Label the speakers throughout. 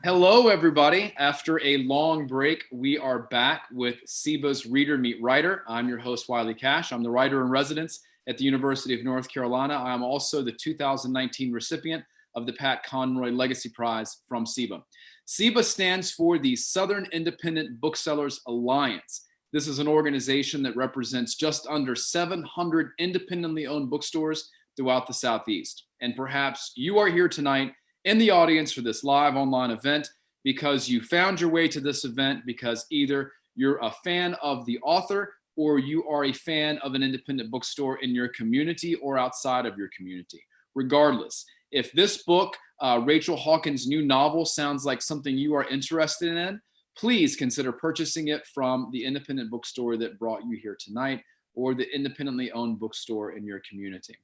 Speaker 1: Hello, everybody. After a long break, we are back with SIBA's Reader Meet Writer. I'm your host, Wiley Cash. I'm the writer in residence at the University of North Carolina. I'm also the 2019 recipient of the Pat Conroy Legacy Prize from SIBA. SIBA stands for the Southern Independent Booksellers Alliance. This is an organization that represents just under 700 independently owned bookstores throughout the Southeast. And perhaps you are here tonight in the audience for this live online event because you found your way to this event because either you're a fan of the author or you are a fan of an independent bookstore in your community or outside of your community. Regardless, if this book, Rachel Hawkins' new novel, sounds like something you are interested in, please consider purchasing it from the independent bookstore that brought you here tonight or the independently owned bookstore in your community.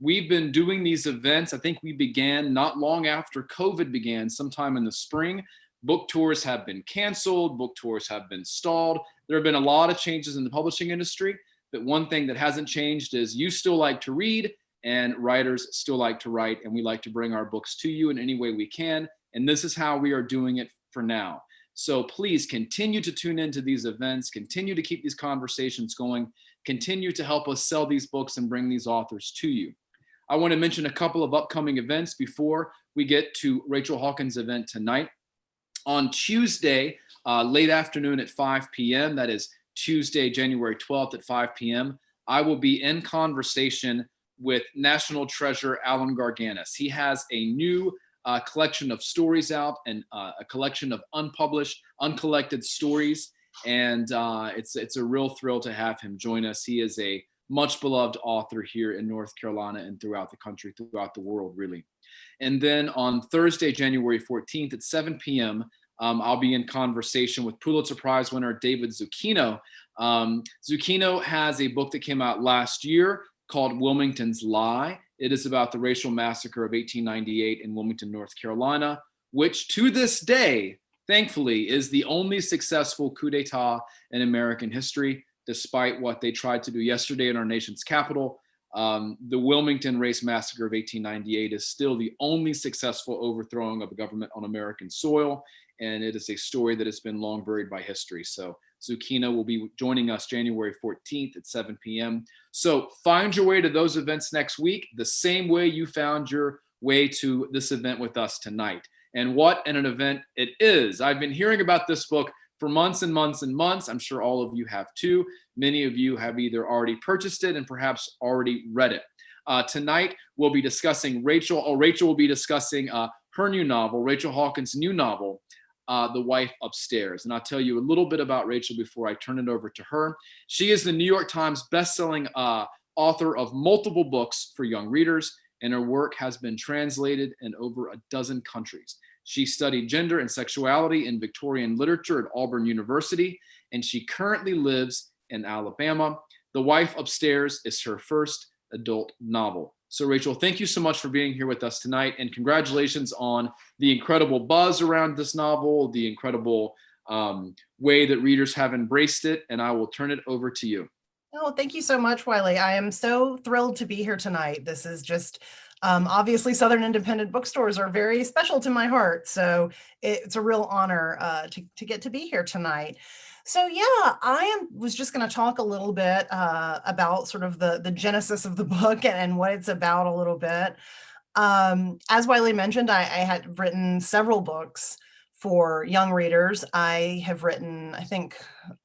Speaker 1: We've been doing these events. I think we began not long after COVID began, sometime in the spring. Book tours have been canceled. Book tours have been stalled. There have been a lot of changes in the publishing industry, but one thing that hasn't changed is you still like to read and writers still like to write, and we like to bring our books to you in any way we can. And this is how we are doing it for now. So please continue to tune into these events, continue to keep these conversations going, continue to help us sell these books and bring these authors to you. I want to mention a couple of upcoming events before we get to Rachel Hawkins' event tonight. On Tuesday, late afternoon at 5 p.m., that is Tuesday, January 12th at 5 p.m., I will be in conversation with National Treasure Alan Garganis. He has a new collection of stories out and a collection of unpublished, uncollected stories. And it's a real thrill to have him join us. He is a much beloved author here in North Carolina and throughout the country, throughout the world, really. And then on Thursday, January 14th at 7 p.m., I'll be in conversation with Pulitzer Prize winner David Zucchino. Zucchino has a book that came out last year called Wilmington's Lie. It is about the racial massacre of 1898 in Wilmington, North Carolina, which to this day, thankfully, is the only successful coup d'etat in American history. Despite what they tried to do yesterday in our nation's capital, the Wilmington race massacre of 1898 is still the only successful overthrowing of a government on American soil, and it is a story that has been long buried by history. So Zucchino will be joining us January 14th at 7 p.m. So find your way to those events next week, the same way you found your way to this event with us tonight. And what an event it is. I've been hearing about this book for months and months and months. I'm sure all of you have too. Many of you have either already purchased it and perhaps already read it. Tonight, we'll be discussing Rachel will be discussing her new novel, Rachel Hawkins' new novel, The Wife Upstairs. And I'll tell you a little bit about Rachel before I turn it over to her. She is the New York Times bestselling author of multiple books for young readers, and her work has been translated in over a dozen countries. She studied gender and sexuality in Victorian literature at Auburn University, and she currently lives in Alabama. The Wife Upstairs is her first adult novel. So Rachel, thank you so much for being here with us tonight, and congratulations on the incredible buzz around this novel, the incredible way that readers have embraced it, and I will turn it over to you.
Speaker 2: Oh, thank you so much, Wiley. I am so thrilled to be here tonight. This is just obviously Southern independent bookstores are very special to my heart. So it's a real honor to get to be here tonight. So yeah, was just going to talk a little bit about sort of the genesis of the book and what it's about a little bit. As Wiley mentioned, I had written several books for young readers. I have written, I think,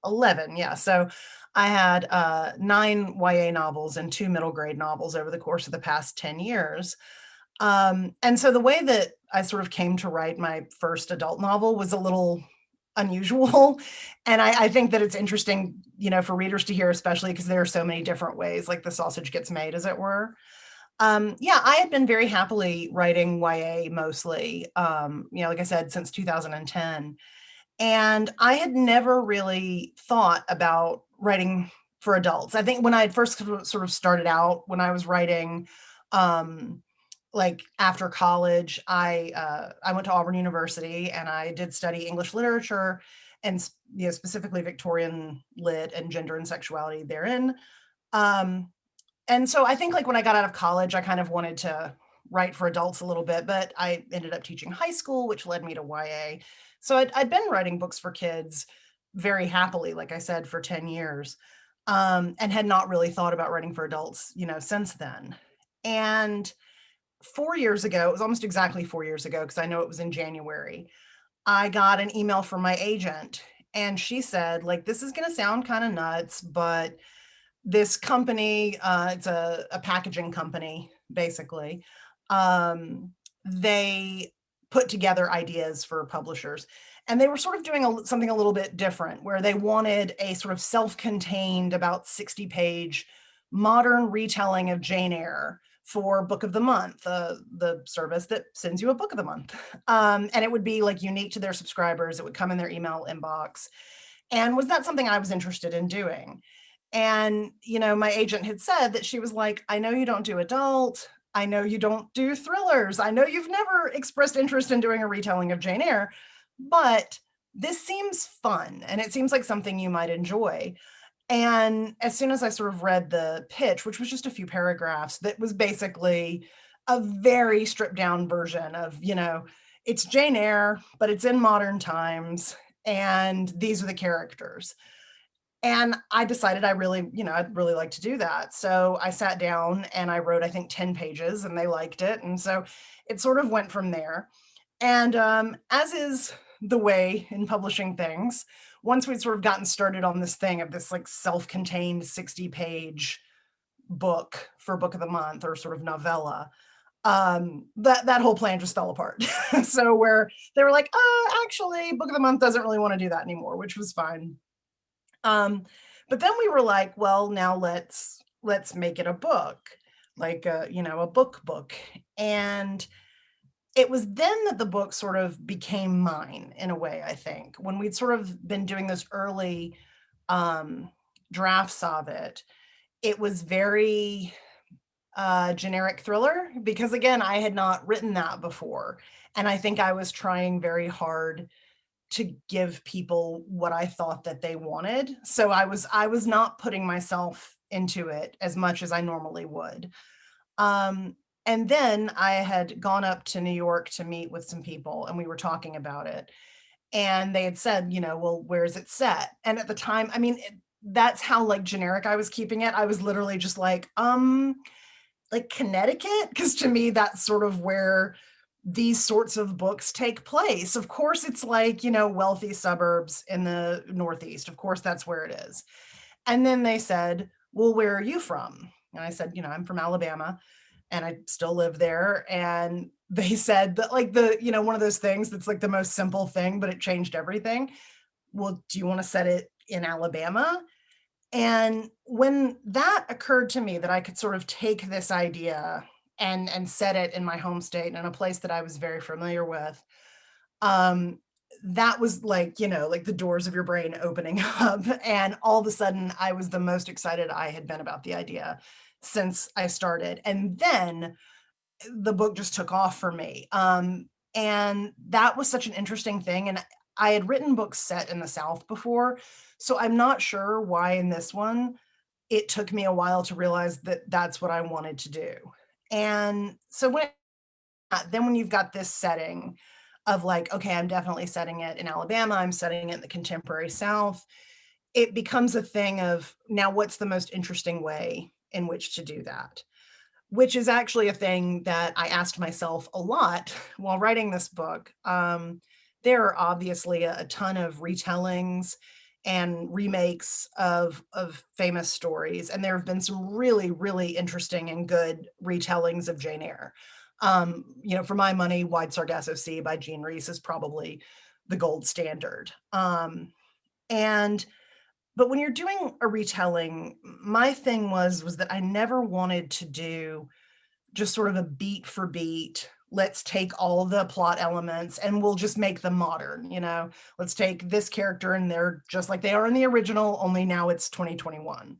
Speaker 2: 11. Yeah. So I had 9 YA novels and 2 middle grade novels over the course of the past 10 years. And so the way that I sort of came to write my first adult novel was a little unusual. And I think that it's interesting, for readers to hear, especially because there are so many different ways like the sausage gets made, as it were. I had been very happily writing YA mostly, like I said, since 2010. And I had never really thought about writing for adults. I think when I had first sort of started out, when I was writing, like after college, I went to Auburn University and I did study English literature and specifically Victorian lit and gender and sexuality therein. And so I think like when I got out of college, I kind of wanted to write for adults a little bit, but I ended up teaching high school, which led me to YA. So I'd been writing books for kids very happily, like I said, for 10 years, and had not really thought about writing for adults, since then. And 4 years ago, it was almost exactly 4 years ago, because I know it was in January, I got an email from my agent, and she said, like, this is going to sound kind of nuts, but this company, it's a packaging company, basically. They put together ideas for publishers, and they were sort of doing something a little bit different, where they wanted a sort of self-contained, about 60-page modern retelling of Jane Eyre for Book of the Month, the service that sends you a book of the month. And it would be like unique to their subscribers. It would come in their email inbox. And was that something I was interested in doing? And, my agent had said that she was like, I know you don't do adult. I know you don't do thrillers. I know you've never expressed interest in doing a retelling of Jane Eyre, but this seems fun and it seems like something you might enjoy. And as soon as I sort of read the pitch, which was just a few paragraphs, that was basically a very stripped down version of, it's Jane Eyre, but it's in modern times. And these are the characters. And I decided I'd really like to do that. So I sat down and I wrote, I think, 10 pages, and they liked it. And so it sort of went from there. And as is the way in publishing things, once we'd sort of gotten started on this thing of this like self-contained 60-page book for Book of the Month, or sort of novella, that whole plan just fell apart. So where they were like, actually, Book of the Month doesn't really want to do that anymore, which was fine. But then we were like, well, now let's make it a book, like a book. And it was then that the book sort of became mine in a way, I think. When we'd sort of been doing those early drafts of it, it was very generic thriller, because again, I had not written that before. And I think I was trying very hard to give people what I thought that they wanted. So I was not putting myself into it as much as I normally would. And then I had gone up to New York to meet with some people, and we were talking about it. And they had said, well, where's it set? And at the time, I mean, that's how like generic I was keeping it. I was literally just like Connecticut, because to me, that's sort of where these sorts of books take place. Of course, it's like, wealthy suburbs in the Northeast. Of course, that's where it is. And then they said, well, where are you from? And I said, I'm from Alabama, and I still live there. And they said that, like, one of those things that's like the most simple thing, but it changed everything. Well, do you want to set it in Alabama? And when that occurred to me, that I could sort of take this idea and set it in my home state and in a place that I was very familiar with, that was like, like the doors of your brain opening up. And all of a sudden, I was the most excited I had been about the idea since I started. And then the book just took off for me. And that was such an interesting thing. And I had written books set in the South before, so I'm not sure why in this one it took me a while to realize that that's what I wanted to do. And so when you've got this setting of like, okay, I'm definitely setting it in Alabama, I'm setting it in the contemporary South, it becomes a thing of, now what's the most interesting way in which to do that? Which is actually a thing that I asked myself a lot while writing this book. There are obviously a ton of retellings and remakes of famous stories, and there have been some really, really interesting and good retellings of Jane Eyre. For my money, Wide Sargasso Sea by Jean Rhys is probably the gold standard. But when you're doing a retelling, my thing was that I never wanted to do just sort of a beat for beat, let's take all the plot elements and we'll just make them modern. Let's take this character and they're just like they are in the original, only now it's 2021.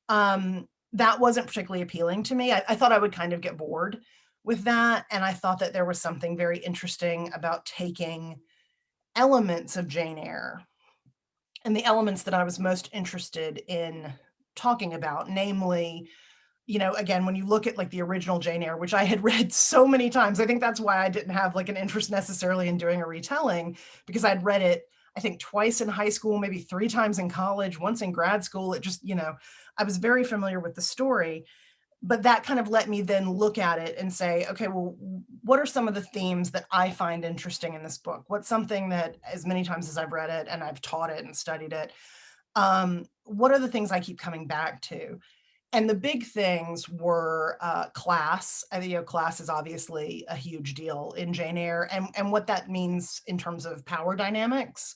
Speaker 2: That wasn't particularly appealing to me. I thought I would kind of get bored with that. And I thought that there was something very interesting about taking elements of Jane Eyre, and the elements that I was most interested in talking about, namely, again, when you look at like the original Jane Eyre, which I had read so many times, I think that's why I didn't have like an interest necessarily in doing a retelling, because I'd read it, I think twice in high school, maybe 3 times in college, once in grad school. It just, I was very familiar with the story, but that kind of let me then look at it and say, okay, well, what are some of the themes that I find interesting in this book? What's something that, as many times as I've read it and I've taught it and studied it, what are the things I keep coming back to? And the big things were class. I think, class is obviously a huge deal in Jane Eyre, and what that means in terms of power dynamics.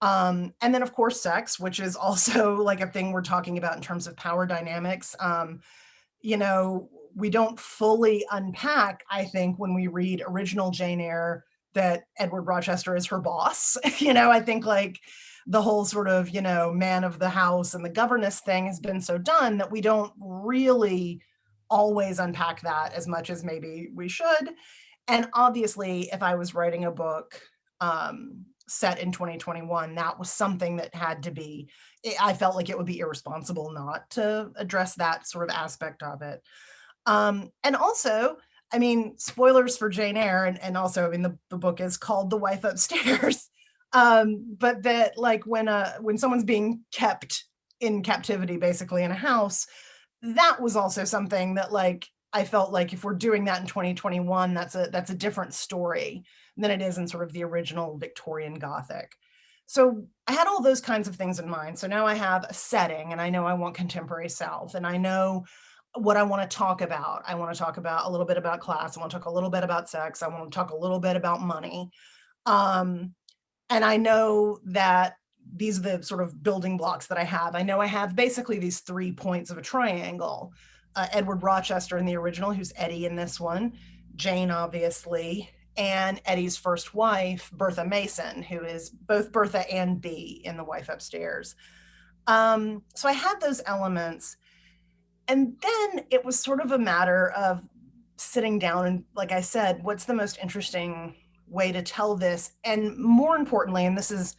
Speaker 2: And then, of course, sex, which is also like a thing we're talking about in terms of power dynamics. We don't fully unpack, I think, when we read original Jane Eyre, that Edward Rochester is her boss. I think like the whole sort of, man of the house and the governess thing has been so done that we don't really always unpack that as much as maybe we should. And obviously, if I was writing a book set in 2021, that was something that had to be, I felt like it would be irresponsible not to address that sort of aspect of it. And also, I mean, spoilers for Jane Eyre, and also, I mean, the book is called The Wife Upstairs. But that like when someone's being kept in captivity, basically in a house, that was also something that like I felt like if we're doing that in 2021, that's a different story than it is in sort of the original Victorian Gothic. So I had all those kinds of things in mind. So now I have a setting, and I know I want contemporary South, and I know what I want to talk about. I want to talk about a little bit about class. I want to talk a little bit about sex. I want to talk a little bit about money. And I know that these are the sort of building blocks that I have. I know I have basically these 3 points of a triangle. Edward Rochester in the original, who's Eddie in this one, Jane, obviously, and Eddie's first wife, Bertha Mason, who is both Bertha and Bee in The Wife Upstairs. So I had those elements. And then it was sort of a matter of sitting down and, like I said, what's the most interesting way to tell this? And more importantly, and this is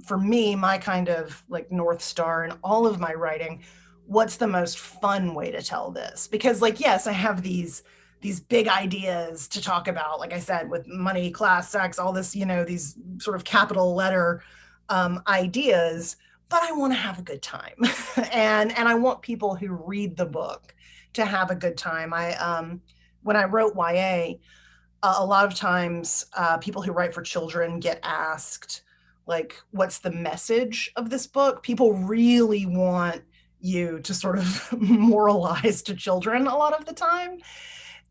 Speaker 2: for me, my kind of like North Star in all of my writing, what's the most fun way to tell this? Because like, yes, I have these big ideas to talk about, like I said, with money, class, sex, all this, these sort of capital letter ideas, but I want to have a good time. and I want people who read the book to have a good time. When I wrote YA, a lot of times people who write for children get asked, like, what's the message of this book? People really want you to sort of moralize to children a lot of the time.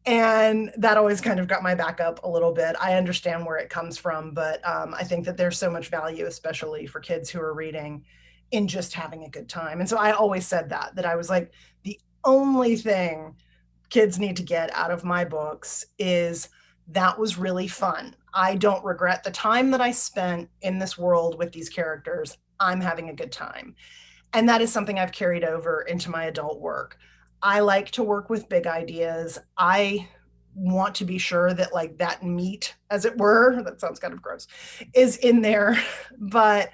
Speaker 2: And that always kind of got my back up a little bit. I understand where it comes from, but I think that there's so much value, especially for kids who are reading, in just having a good time. And so I always said that I was like, the only thing kids need to get out of my books is that was really fun. I don't regret the time that I spent in this world with these characters. I'm having a good time. And that is something I've carried over into my adult work. I like to work with big ideas. I want to be sure that like that meat, as it were, that sounds kind of gross, is in there, but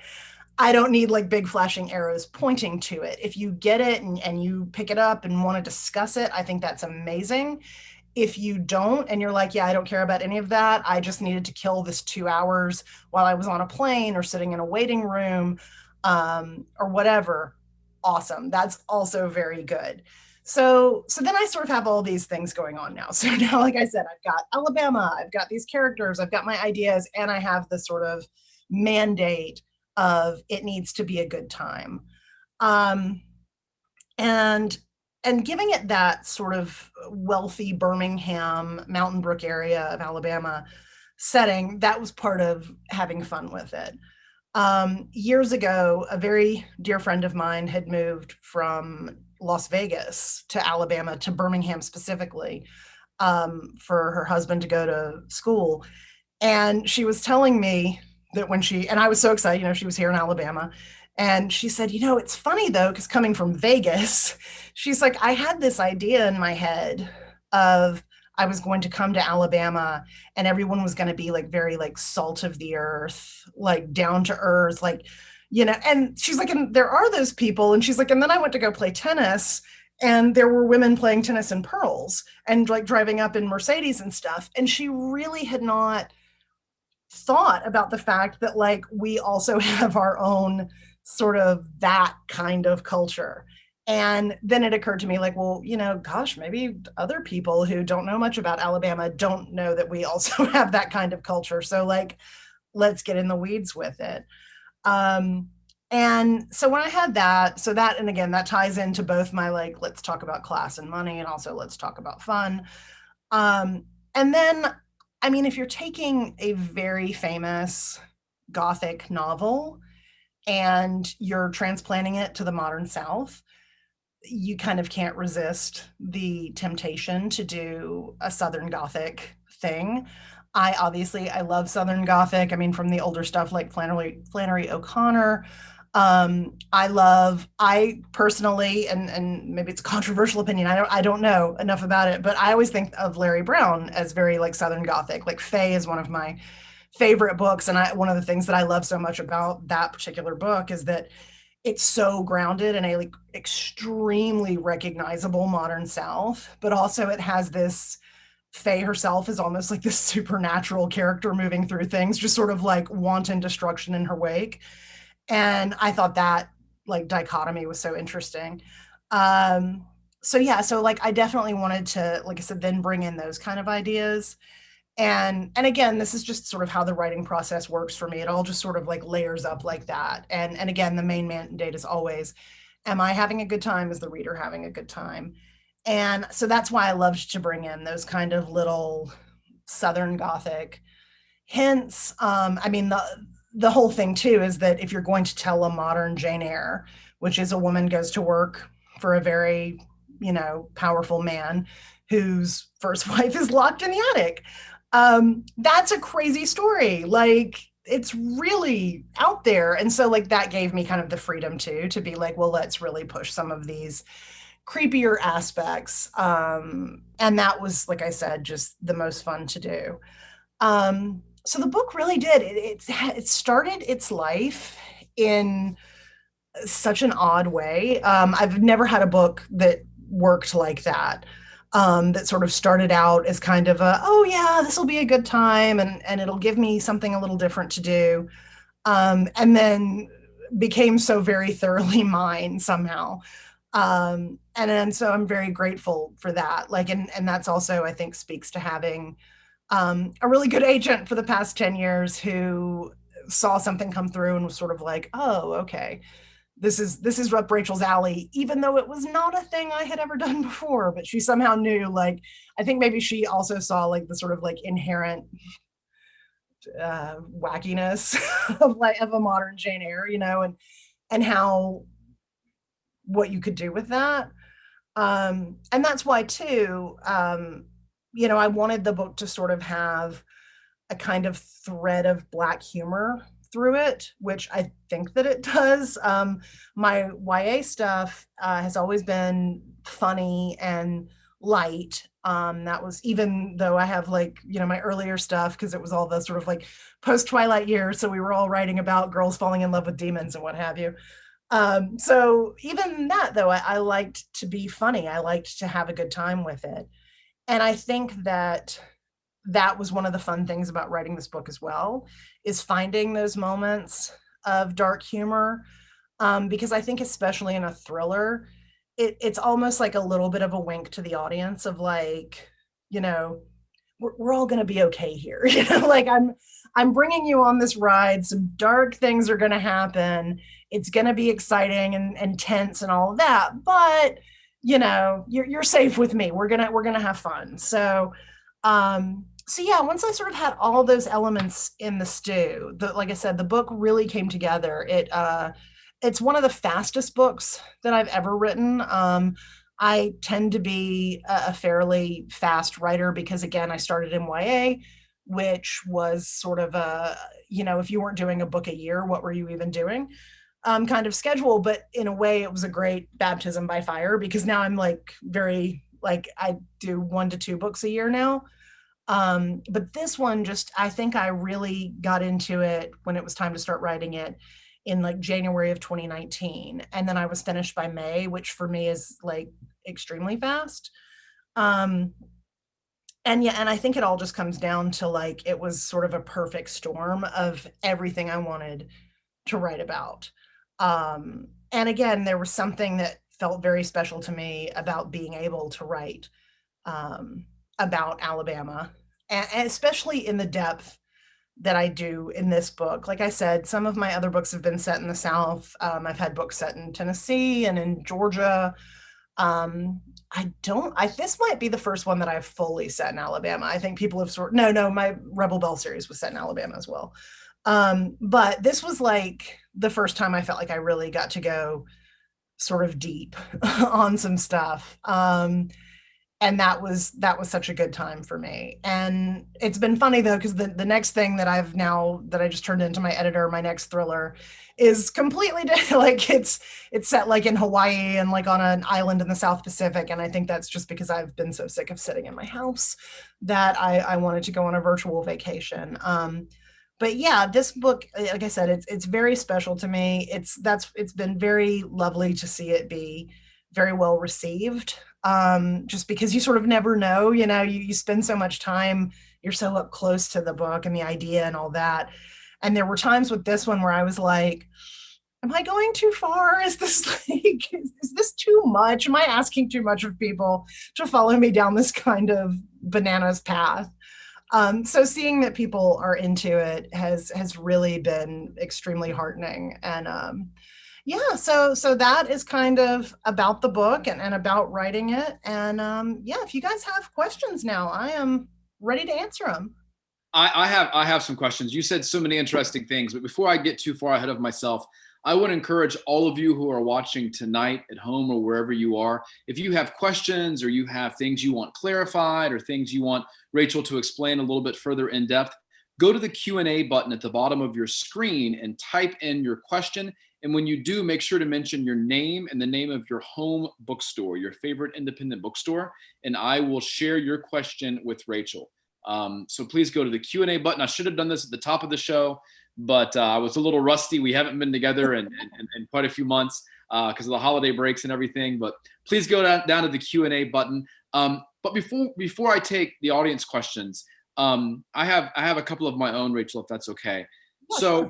Speaker 2: I don't need like big flashing arrows pointing to it. If you get it and you pick it up and want to discuss it, I think that's amazing. If you don't, and you're like, yeah, I don't care about any of that, I just needed to kill this 2 hours while I was on a plane or sitting in a waiting room, or whatever, awesome. That's also very good. So then I sort of have all these things going on now. So now, like I said, I've got Alabama, I've got these characters, I've got my ideas, and I have this sort of mandate of it needs to be a good time. And giving it that sort of wealthy Birmingham, Mountain Brook area of Alabama setting, that was part of having fun with it. Years ago, a very dear friend of mine had moved from Las Vegas to Alabama, to Birmingham specifically, for her husband to go to school. And she was telling me that and I was so excited, she was here in Alabama. And she said, it's funny though, because coming from Vegas, she's like, I had this idea in my head of I was going to come to Alabama and everyone was going to be like very like salt of the earth, like down to earth, like, and she's like, and there are those people. And she's like, and then I went to go play tennis and there were women playing tennis in pearls and like driving up in Mercedes and stuff. And she really had not thought about the fact that like we also have our own sort of that kind of culture. And then it occurred to me like, well, you know, gosh, maybe other people who don't know much about Alabama don't know that we also have that kind of culture. So like, let's get in the weeds with it. And so when I had that, so that, and again, that ties into both my like, let's talk about class and money, and also let's talk about fun. And then, I mean, if you're taking a very famous Gothic novel and you're transplanting it to the modern South, you kind of can't resist the temptation to do a Southern Gothic thing. I love Southern Gothic. I mean, from the older stuff like Flannery O'Connor. I personally, and maybe it's a controversial opinion, I don't know enough about it, but I always think of Larry Brown as very like Southern Gothic. Like Faye is one of my favorite books. And one of the things that I love so much about that particular book is that it's so grounded in a like extremely recognizable modern South, but also it has this Faye herself is almost like this supernatural character moving through things, just sort of like wanton destruction in her wake. And I thought that like dichotomy was so interesting. So yeah, so like I definitely wanted to, like I said, then bring in those kind of ideas. And again, this is just sort of how the writing process works for me. It all just sort of like layers up like that. And again, the main mandate is always, am I having a good time? Is the reader having a good time? And so that's why I loved to bring in those kind of little Southern Gothic hints. I mean, the whole thing too is that if you're going to tell a modern Jane Eyre, which is a woman goes to work for a very, you know, powerful man whose first wife is locked in the attic, that's a crazy story. Like it's really out there. And so like that gave me kind of the freedom too, to be like, well, let's really push some of these creepier aspects. And that was, like I said, just the most fun to do. So the book really did. It started its life in such an odd way. I've never had a book that worked like that. That sort of started out as kind of a, oh yeah, this will be a good time, and it'll give me something a little different to do, and then became so very thoroughly mine somehow. And so I'm very grateful for that. Like, and that's also, I think, speaks to having a really good agent for the past 10 years who saw something come through and was sort of like, oh, okay, this is up Rachel's alley, even though it was not a thing I had ever done before. But she somehow knew, like, I think maybe she also saw like the sort of like inherent wackiness of a modern Jane Eyre, you know, and how what you could do with that. And that's why too, you know, I wanted the book to sort of have a kind of thread of Black humor through it, which I think that it does. My YA stuff has always been funny and light. That was, even though I have like, you know, my earlier stuff, because it was all the sort of like post Twilight years. So we were all writing about girls falling in love with demons and what have you. So even that though, I liked to be funny. I liked to have a good time with it. And I think that that was one of the fun things about writing this book as well, is finding those moments of dark humor. Because I think especially in a thriller, it's almost like a little bit of a wink to the audience of like, you know, we're all going to be okay here. You know, like I'm bringing you on this ride. Some dark things are going to happen. It's going to be exciting and tense and all of that. But, you know, you're safe with me. We're going to have fun. So yeah, once I sort of had all those elements in the stew, like I said, the book really came together. It's one of the fastest books that I've ever written. I tend to be a fairly fast writer because, again, I started in YA, which was sort of a, you know, if you weren't doing a book a year, what were you even doing? Kind of schedule. But in a way, it was a great baptism by fire, because now I'm like I do 1 to 2 books a year now. But this one, just, I think I really got into it when it was time to start writing it in like January of 2019. And then I was finished by May, which for me is like extremely fast. Um, and I think it all just comes down to like, it was sort of a perfect storm of everything I wanted to write about. And again, there was something that felt very special to me about being able to write um, about Alabama, and especially in the depth that I do in this book. Like I said, some of my other books have been set in the South. I've had books set in Tennessee and in Georgia. Um, this might be the first one that I've fully set in Alabama. I think people have no, my Rebel Bell series was set in Alabama as well. But this was like the first time I felt like I really got to go sort of deep on some stuff. And that was such a good time for me. And it's been funny though, because the next thing that I just turned into my editor, my next thriller is completely different. Like it's set like in Hawaii and like on an island in the South Pacific. And I think that's just because I've been so sick of sitting in my house that I wanted to go on a virtual vacation. But yeah, this book, like I said, it's very special to me. It's been very lovely to see it be very well received. Just because you sort of never know, you spend so much time, you're so up close to the book and the idea and all that. And there were times with this one where I was like, am I going too far? Is this like, is this too much? Am I asking too much of people to follow me down this kind of bananas path? So seeing that people are into it has really been extremely heartening. And yeah, so that is kind of about the book and about writing it. And yeah, if you guys have questions now, I am ready to answer them.
Speaker 1: I have some questions. You said so many interesting things, but before I get too far ahead of myself, I would encourage all of you who are watching tonight at home or wherever you are, if you have questions or you have things you want clarified or things you want Rachel to explain a little bit further in depth, go to the Q&A button at the bottom of your screen and type in your question. And when you do, make sure to mention your name and the name of your home bookstore, your favorite independent bookstore, and I will share your question with Rachel. So please go to the Q&A button. I should have done this at the top of the show, but I was a little rusty. We haven't been together in quite a few months because of the holiday breaks and everything. But please go down to the Q&A button. But before I take the audience questions, I have a couple of my own, Rachel, if that's okay.
Speaker 2: Yeah,
Speaker 1: so,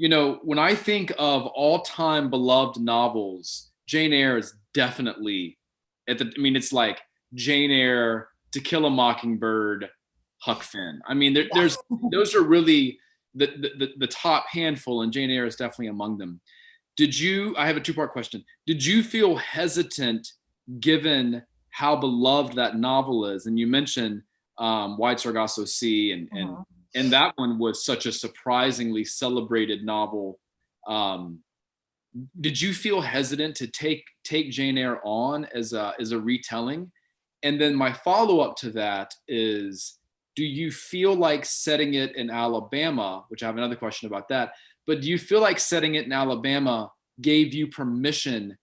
Speaker 2: sure.
Speaker 1: When I think of all-time beloved novels, Jane Eyre is definitely it's like Jane Eyre, To Kill a Mockingbird, Huck Finn. I mean, there's those are really the top handful, and Jane Eyre is definitely among them. I have a two-part question. Did you feel hesitant given how beloved that novel is? And you mentioned Wide Sargasso Sea, and that one was such a surprisingly celebrated novel. Did you feel hesitant to take Jane Eyre on as a retelling? And then my follow-up to that is, do you feel like setting it in Alabama, which I have another question about that, but do you feel like setting it in Alabama gave you permission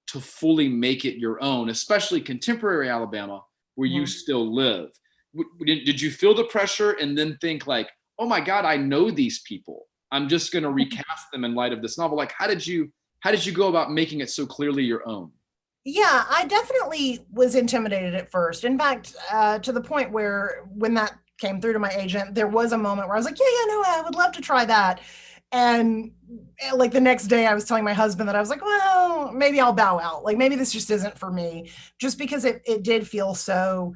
Speaker 1: to fully make it your own, especially contemporary Alabama, where you still live? Did you feel the pressure and then think like, oh my God, I know these people, I'm just going to recast them in light of this novel? Like, how did you go about making it so clearly your own?
Speaker 2: Yeah, I definitely was intimidated at first. In fact, to the point where when that came through to my agent, there was a moment where I was like, yeah, no, I would love to try that. And like the next day I was telling my husband that I was like, well, maybe I'll bow out. Like maybe this just isn't for me, just because it did feel so,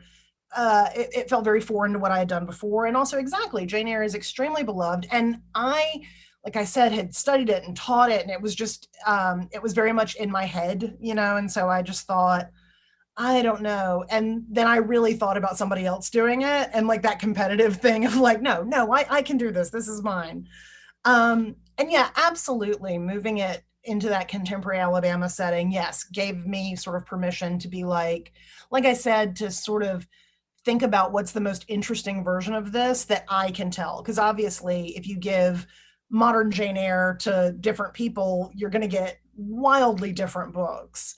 Speaker 2: it felt very foreign to what I had done before. And also exactly, Jane Eyre is extremely beloved. And like I said, had studied it and taught it. And it was just, it was very much in my head, And so I just thought, I don't know. And then I really thought about somebody else doing it and like that competitive thing of like, no, I can do this. This is mine. And yeah, absolutely. Moving it into that contemporary Alabama setting, yes, gave me sort of permission to be like I said, to sort of think about what's the most interesting version of this that I can tell. Because obviously, if you give modern Jane Eyre to different people, you're going to get wildly different books.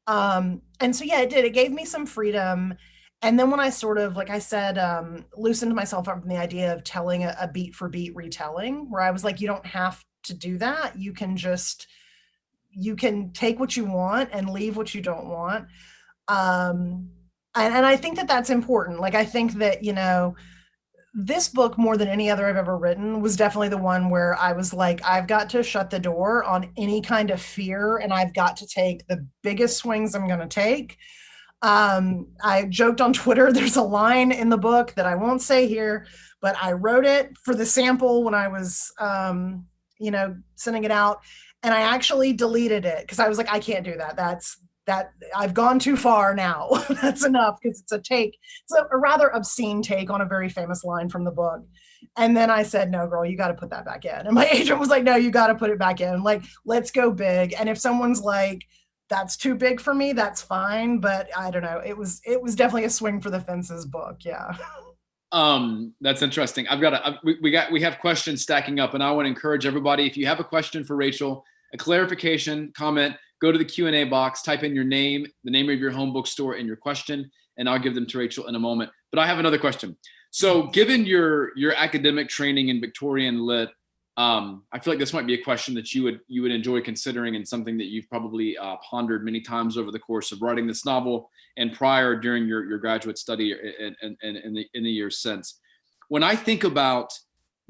Speaker 2: And so, yeah, it did. It gave me some freedom. And then when I sort of, like I said, loosened myself up from the idea of telling a beat for beat retelling, where I was like, you don't have to do that. You can take what you want and leave what you don't want. And I think that that's important. Like, I think that, this book, more than any other I've ever written, was definitely the one where I was like, I've got to shut the door on any kind of fear, and I've got to take the biggest swings I'm going to take. I joked on Twitter, there's a line in the book that I won't say here, but I wrote it for the sample when I was, sending it out. And I actually deleted it because I was like, I can't do that. That I've gone too far now. That's enough, because it's a rather obscene take on a very famous line from the book. And then I said, no, girl, you got to put that back in. And my agent was like, no, you got to put it back in. Like, let's go big. And if someone's like, that's too big for me, that's fine. But I don't know. It was definitely a swing for the fences book. Yeah.
Speaker 1: That's interesting. We have questions stacking up, and I want to encourage everybody, if you have a question for Rachel, a clarification, comment, go to the Q&A box, type in your name, the name of your home bookstore, and your question, and I'll give them to Rachel in a moment. But I have another question. So given your academic training in Victorian lit, I feel like this might be a question that you would enjoy considering, and something that you've probably pondered many times over the course of writing this novel and prior during your graduate study and in the years since. When I think about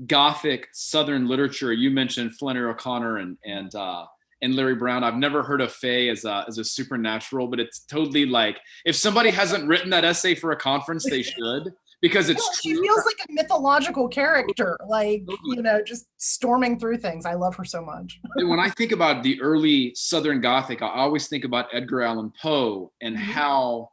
Speaker 1: Gothic Southern literature, you mentioned Flannery O'Connor and Larry Brown. I've never heard of Faye as a supernatural, but it's totally like, if somebody hasn't written that essay for a conference, they should, because it's
Speaker 2: She
Speaker 1: true.
Speaker 2: feels like a mythological character, like, just storming through things. I love her so much.
Speaker 1: And when I think about the early Southern Gothic, I always think about Edgar Allan Poe and how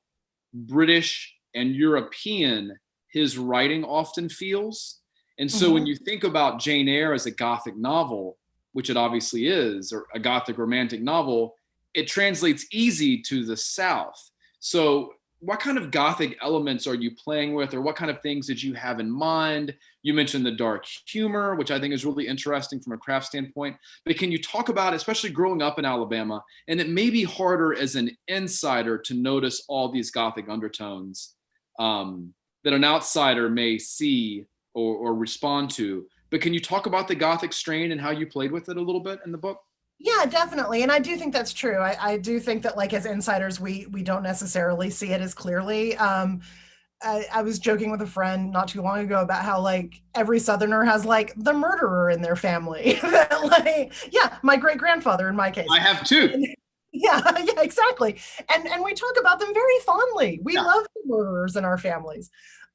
Speaker 1: British and European his writing often feels. And so when you think about Jane Eyre as a Gothic novel, which it obviously is, or a Gothic romantic novel, it translates easy to the South. So what kind of Gothic elements are you playing with, or what kind of things did you have in mind? You mentioned the dark humor, which I think is really interesting from a craft standpoint. But can you talk about, especially growing up in Alabama, and it may be harder as an insider to notice all these Gothic undertones that an outsider may see or respond to. But can you talk about the Gothic strain and how you played with it a little bit in the book?
Speaker 2: Yeah, definitely. And I do think that's true. I do think that, like, as insiders, we don't necessarily see it as clearly. I was joking with a friend not too long ago about how, like, every Southerner has, like, the murderer in their family. Like, yeah, my great grandfather in my case.
Speaker 1: I have too.
Speaker 2: Yeah, yeah, exactly. And we talk about them very fondly. We love the murderers in our families,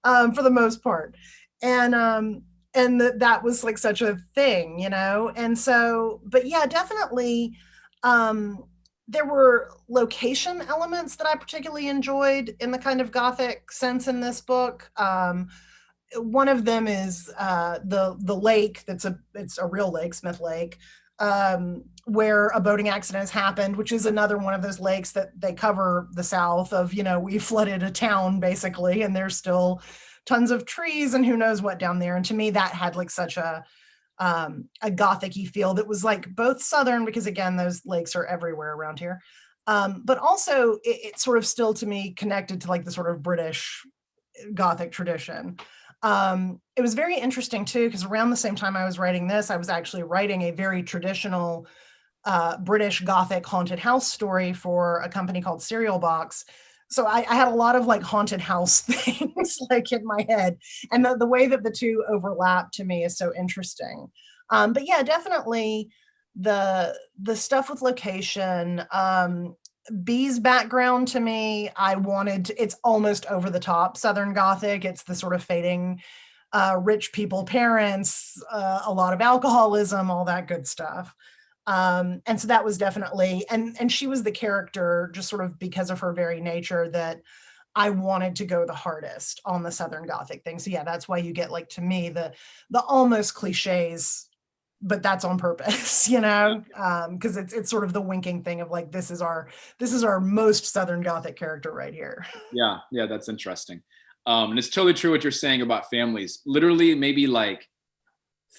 Speaker 2: for the most part. And that was like such a thing, And so, but yeah, definitely, there were location elements that I particularly enjoyed in the kind of Gothic sense in this book. One of them is the lake. It's a real lake, Smith Lake, where a boating accident has happened, which is another one of those lakes that they cover the South of. We flooded a town basically, and there's still tons of trees and who knows what down there. And to me, that had like such a Gothic-y feel that was like both Southern, because again, those lakes are everywhere around here. But also it sort of still to me connected to like the sort of British Gothic tradition. It was very interesting too, because around the same time I was writing this, I was actually writing a very traditional British Gothic haunted house story for a company called Serial Box. So I had a lot of like haunted house things like in my head, and the way that the two overlap to me is so interesting. But yeah, definitely the stuff with location, B's background to me, it's almost over the top Southern Gothic. It's the sort of fading rich people parents, a lot of alcoholism, all that good stuff. And so that was definitely, and she was the character just sort of because of her very nature that I wanted to go the hardest on the Southern Gothic thing. So yeah, that's why you get, like, to me, the almost cliches, but that's on purpose, because it's sort of the winking thing of like, this is our most Southern Gothic character right here.
Speaker 1: Yeah, that's interesting. And it's totally true what you're saying about families. Literally, maybe like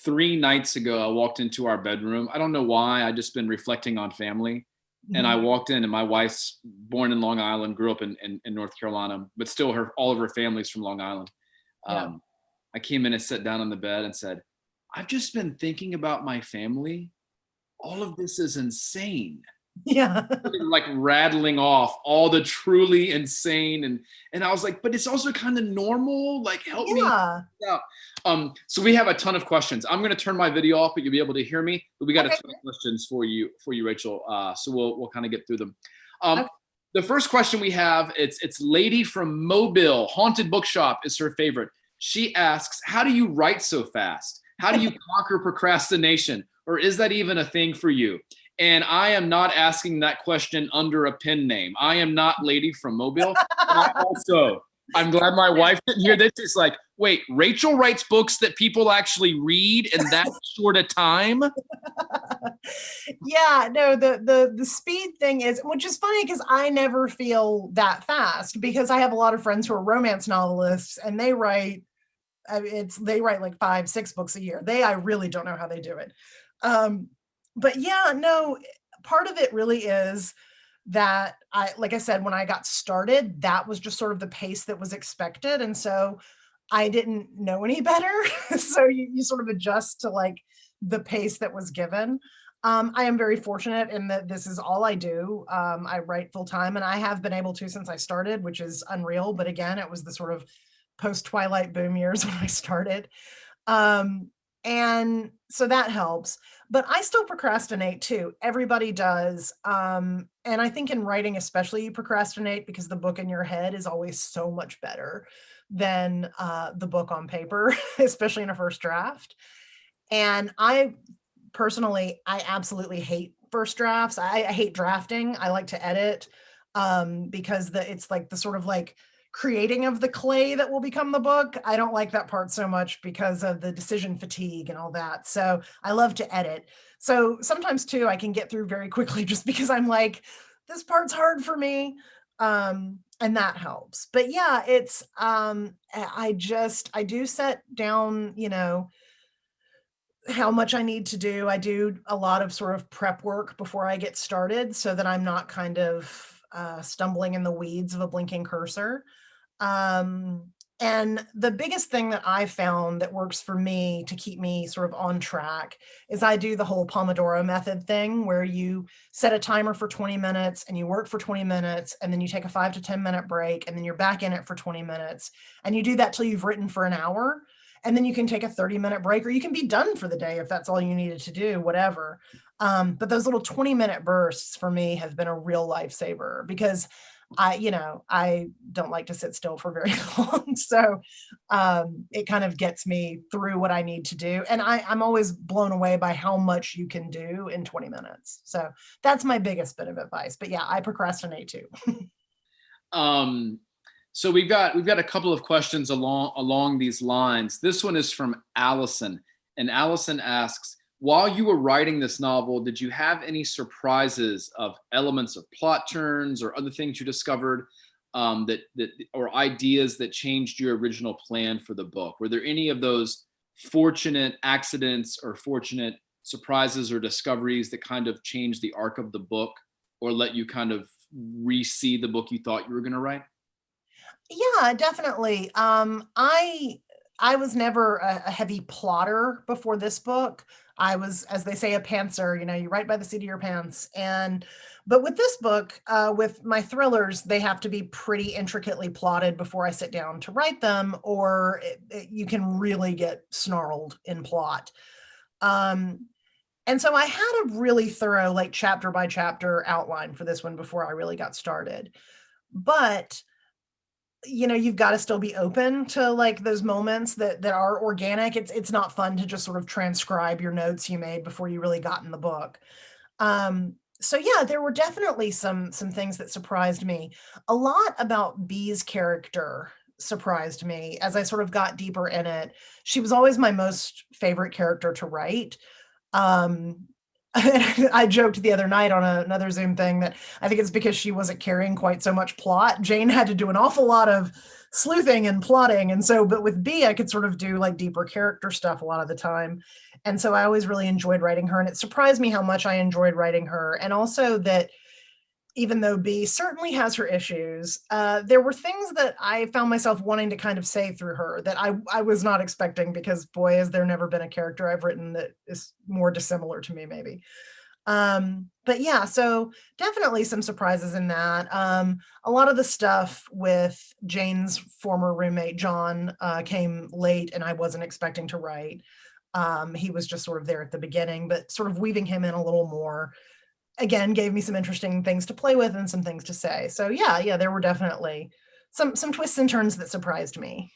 Speaker 1: 3 nights ago, I walked into our bedroom. I don't know why. I just been reflecting on family. And I walked in, and my wife's born in Long Island, grew up in North Carolina, but still all of her family's from Long Island. I came in and sat down on the bed and said, I've just been thinking about my family. All of this is insane.
Speaker 2: Yeah.
Speaker 1: like rattling off all the truly insane, and I was like, but it's also kind of normal. Like, help me
Speaker 2: Yeah.
Speaker 1: out. So we have a ton of questions. I'm going to turn my video off, but you'll be able to hear me. But we got a
Speaker 2: Okay.
Speaker 1: ton of questions for you, Rachel. So we'll kind of get through them. Um,
Speaker 2: Okay.
Speaker 1: the first question we have, it's Lady from Mobile. Haunted Bookshop is her favorite. She asks, how do you write so fast? How do you conquer procrastination? Or is that even a thing for you? And I am not asking that question under a pen name. I am not Lady from Mobile. I'm glad my wife didn't hear this. It's like, wait, Rachel writes books that people actually read in that short a time?
Speaker 2: Yeah, no, the speed thing is, which is funny because I never feel that fast because I have a lot of friends who are romance novelists and they write, they write like 5, 6 books a year. I really don't know how they do it. But yeah, no, part of it really is that like I said, when I got started, that was just sort of the pace that was expected. And so I didn't know any better. So you sort of adjust to like the pace that was given. I am very fortunate in that this is all I do. I write full time and I have been able to since I started, which is unreal. But again, it was the sort of post Twilight boom years when I started. And so that helps, but I still procrastinate too. Everybody does. And I think in writing, especially, you procrastinate because the book in your head is always so much better than the book on paper, especially in a first draft. And I personally, I absolutely hate first drafts. I hate drafting. I like to edit because it's like the sort of like creating of the clay that will become the book. I don't like that part so much because of the decision fatigue and all that. So I love to edit. So sometimes too, I can get through very quickly just because I'm like, this part's hard for me. And that helps. But yeah, it's I do set down, how much I need to do. I do a lot of sort of prep work before I get started so that I'm not kind of stumbling in the weeds of a blinking cursor. Um, and the biggest thing that I found that works for me to keep me sort of on track is I do the whole Pomodoro method thing where you set a timer for 20 minutes and you work for 20 minutes and then you take a 5 to 10 minute break and then you're back in it for 20 minutes. And you do that till you've written for an hour. And then you can take a 30-minute break or you can be done for the day if that's all you needed to do, whatever. But those little 20-minute bursts for me have been a real lifesaver because I don't like to sit still for very long. So it kind of gets me through what I need to do. And I'm always blown away by how much you can do in 20 minutes. So that's my biggest bit of advice. But yeah, I procrastinate too.
Speaker 1: So we've got a couple of questions along these lines. This one is from Allison, and Allison asks, while you were writing this novel, did you have any surprises of elements of plot turns or other things you discovered that or ideas that changed your original plan for the book? Were there any of those fortunate accidents or fortunate surprises or discoveries that kind of changed the arc of the book or let you kind of re-see the book you thought you were going to write?
Speaker 2: Yeah, definitely. I was never a heavy plotter before this book. I was, as they say, a pantser. You write by the seat of your pants. But with this book, with my thrillers, they have to be pretty intricately plotted before I sit down to write them, or you can really get snarled in plot. And so I had a really thorough, like chapter by chapter outline for this one before I really got started. But you've got to still be open to like those moments that are organic. It's not fun to just sort of transcribe your notes you made before you really got in the book. So yeah, there were definitely some things that surprised me. A lot about Bee's character surprised me as I sort of got deeper in it. She was always my most favorite character to write. Um, I joked the other night on another Zoom thing that I think it's because she wasn't carrying quite so much plot. Jane had to do an awful lot of sleuthing and plotting. And so, but with B, I could sort of do like deeper character stuff a lot of the time. And so I always really enjoyed writing her. And it surprised me how much I enjoyed writing her. And also that even though B certainly has her issues, there were things that I found myself wanting to kind of say through her that I was not expecting because boy, has there never been a character I've written that is more dissimilar to me maybe. But yeah, so definitely some surprises in that. A lot of the stuff with Jane's former roommate, John, came late and I wasn't expecting to write. He was just sort of there at the beginning, but sort of weaving him in a little more, again, gave me some interesting things to play with and some things to say. So yeah, there were definitely some twists and turns that surprised me.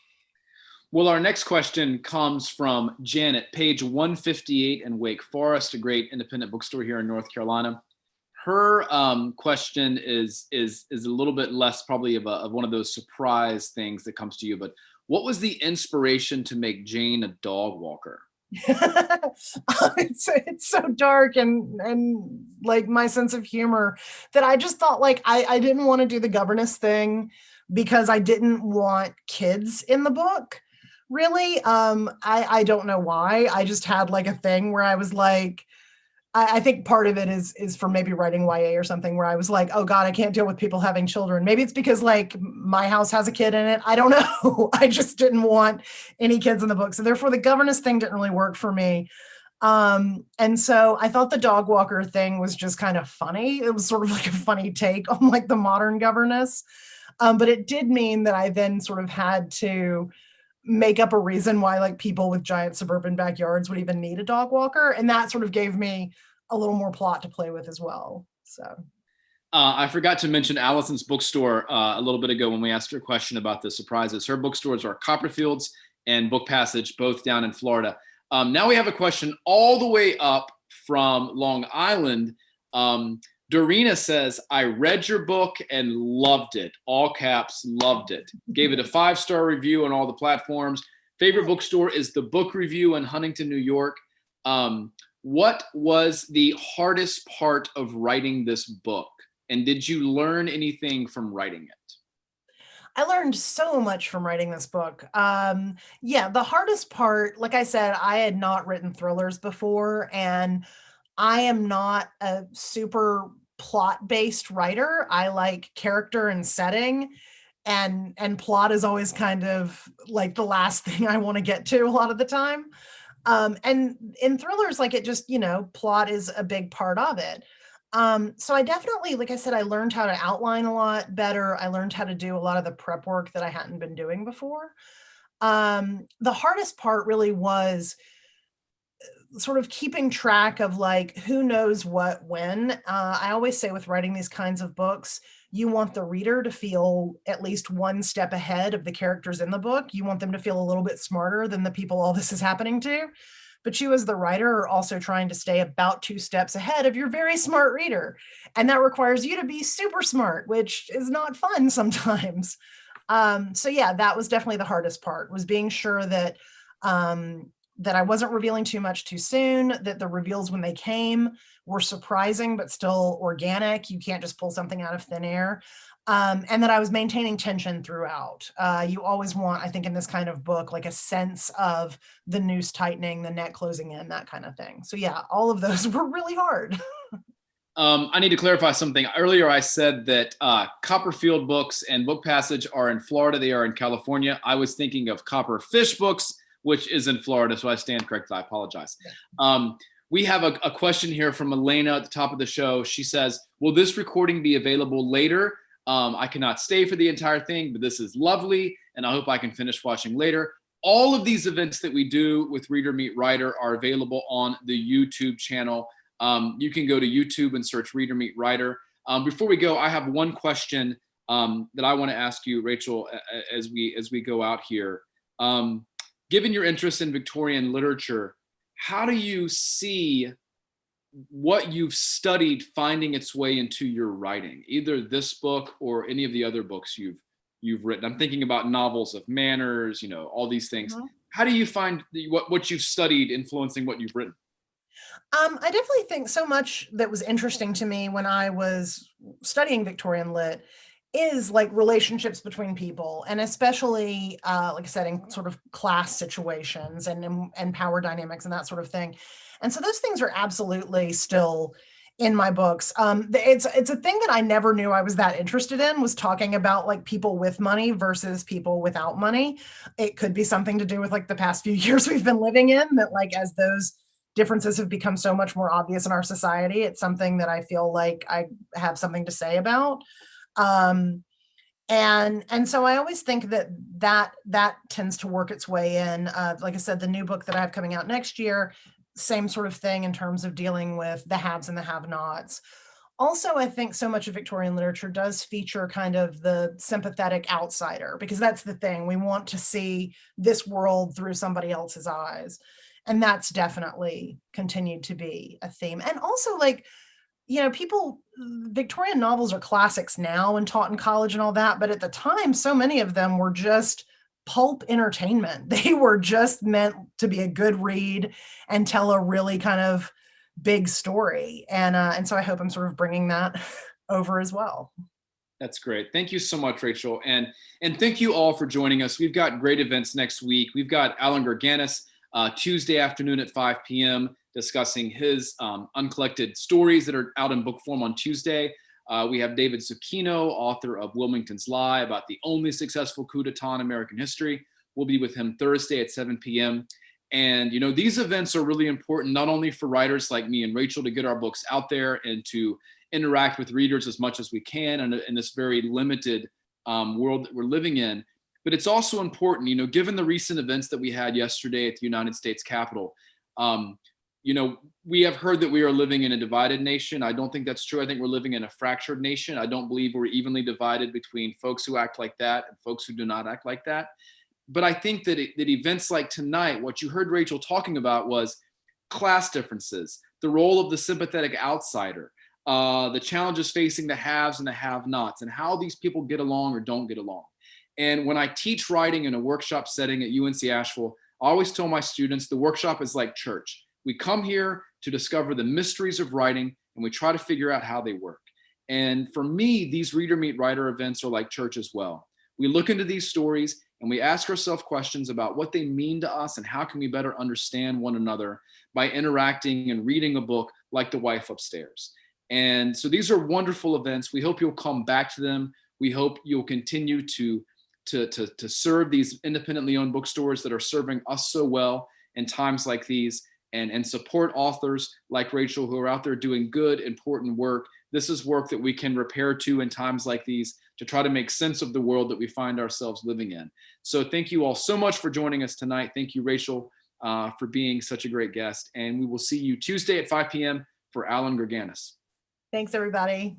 Speaker 1: Well, our next question comes from Janet, page 158 in Wake Forest, a great independent bookstore here in North Carolina. Her question is a little bit less probably of one of those surprise things that comes to you, but what was the inspiration to make Jane a dog walker?
Speaker 2: It's so dark and like my sense of humor that I just thought like I didn't want to do the governess thing because I didn't want kids in the book. Really, I don't know why. I just had like a thing where I was like, I think part of it is from maybe writing YA or something where I was like, oh God, I can't deal with people having children. Maybe it's because like my house has a kid in it. I don't know. I just didn't want any kids in the book. So therefore the governess thing didn't really work for me. And so I thought the dog walker thing was just kind of funny. It was sort of like a funny take on like the modern governess. But it did mean that I then sort of had to make up a reason why like people with giant suburban backyards would even need a dog walker. And that sort of gave me a little more plot to play with as well. So
Speaker 1: I forgot to mention Allison's bookstore a little bit ago when we asked her a question about the surprises. Her bookstores are Copperfield's and Book Passage, both down in Florida. Now we have a question all the way up from Long Island. Dorina says, I read your book and loved it. All caps, loved it. Gave it a 5-star review on all the platforms. Favorite bookstore is The Book Review in Huntington, New York. What was the hardest part of writing this book? And did you learn anything from writing it?
Speaker 2: I learned so much from writing this book. Yeah, the hardest part, like I said, I had not written thrillers before, and I am not a super plot-based writer. I like character and setting, and plot is always kind of like the last thing I want to get to a lot of the time. And in thrillers, like it just, plot is a big part of it. So I definitely, like I said, I learned how to outline a lot better. I learned how to do a lot of the prep work that I hadn't been doing before. The hardest part really was sort of keeping track of like who knows what when. I always say with writing these kinds of books, you want the reader to feel at least one step ahead of the characters in the book. You want them to feel a little bit smarter than the people all this is happening to. But you as the writer are also trying to stay about 2 steps ahead of your very smart reader. And that requires you to be super smart, which is not fun sometimes. So yeah, that was definitely the hardest part, was being sure that that I wasn't revealing too much too soon, that the reveals when they came were surprising, but still organic. You can't just pull something out of thin air. And that I was maintaining tension throughout. You always want, I think in this kind of book, like a sense of the noose tightening, the net closing in, that kind of thing. So yeah, all of those were really hard.
Speaker 1: I need to clarify something. Earlier, I said that Copperfield Books and Book Passage are in Florida. They are in California. I was thinking of Copperfish Books, which is in Florida, so I stand corrected. I apologize. We have a question here from Elena at the top of the show. She says, will this recording be available later? I cannot stay for the entire thing, but this is lovely, and I hope I can finish watching later. All of these events that we do with Reader Meet Writer are available on the YouTube channel. You can go to YouTube and search Reader Meet Writer. Before we go, I have one question that I want to ask you, Rachel, as we go out here. Given your interest in Victorian literature, how do you see what you've studied finding its way into your writing, either this book or any of the other books you've written? I'm thinking about novels of manners, all these things. Mm-hmm. How do you find what you've studied influencing what you've written?
Speaker 2: I definitely think so much that was interesting to me when I was studying Victorian lit is like relationships between people, and especially like I said, in sort of class situations and power dynamics and that sort of thing. And so those things are absolutely still in my books. It's a thing that I never knew I was that interested in, was talking about like people with money versus people without money. It could be something to do with like the past few years we've been living in, that like as those differences have become so much more obvious in our society. It's something that I feel like I have something to say about. And so I always think that tends to work its way in. Like I said, the new book that I have coming out next year, same sort of thing in terms of dealing with the haves and the have-nots. Also, I think so much of Victorian literature does feature kind of the sympathetic outsider, because that's the thing. We want to see this world through somebody else's eyes. And that's definitely continued to be a theme. And also, like, Victorian novels are classics now and taught in college and all that, but at the time, so many of them were just pulp entertainment. They were just meant to be a good read and tell a really kind of big story. And so I hope I'm sort of bringing that over as well.
Speaker 1: That's great. Thank you so much, Rachel. And thank you all for joining us. We've got great events next week. We've got Alan Gurganis Tuesday afternoon at 5 p.m. discussing his uncollected stories that are out in book form on Tuesday. We have David Zucchino, author of Wilmington's Lie, about the only successful coup d'etat in American history. We'll be with him Thursday at 7 p.m. And, these events are really important, not only for writers like me and Rachel to get our books out there and to interact with readers as much as we can in this very limited world that we're living in, but it's also important, given the recent events that we had yesterday at the United States Capitol. We have heard that we are living in a divided nation. I don't think that's true. I think we're living in a fractured nation. I don't believe we're evenly divided between folks who act like that and folks who do not act like that. But I think that events like tonight, what you heard Rachel talking about was class differences, the role of the sympathetic outsider, the challenges facing the haves and the have-nots, and how these people get along or don't get along. And when I teach writing in a workshop setting at UNC Asheville, I always tell my students the workshop is like church. We come here to discover the mysteries of writing, and we try to figure out how they work. And for me, these Reader Meet Writer events are like church as well. We look into these stories and we ask ourselves questions about what they mean to us and how can we better understand one another by interacting and reading a book like The Wife Upstairs. And so these are wonderful events. We hope you'll come back to them. We hope you'll continue to serve these independently owned bookstores that are serving us so well in times like these, and support authors like Rachel who are out there doing good, important work. This is work that we can repair to in times like these to try to make sense of the world that we find ourselves living in. So thank you all so much for joining us tonight. Thank you, Rachel, for being such a great guest. And we will see you Tuesday at 5 p.m. for Alan Gurganis.
Speaker 2: Thanks, everybody.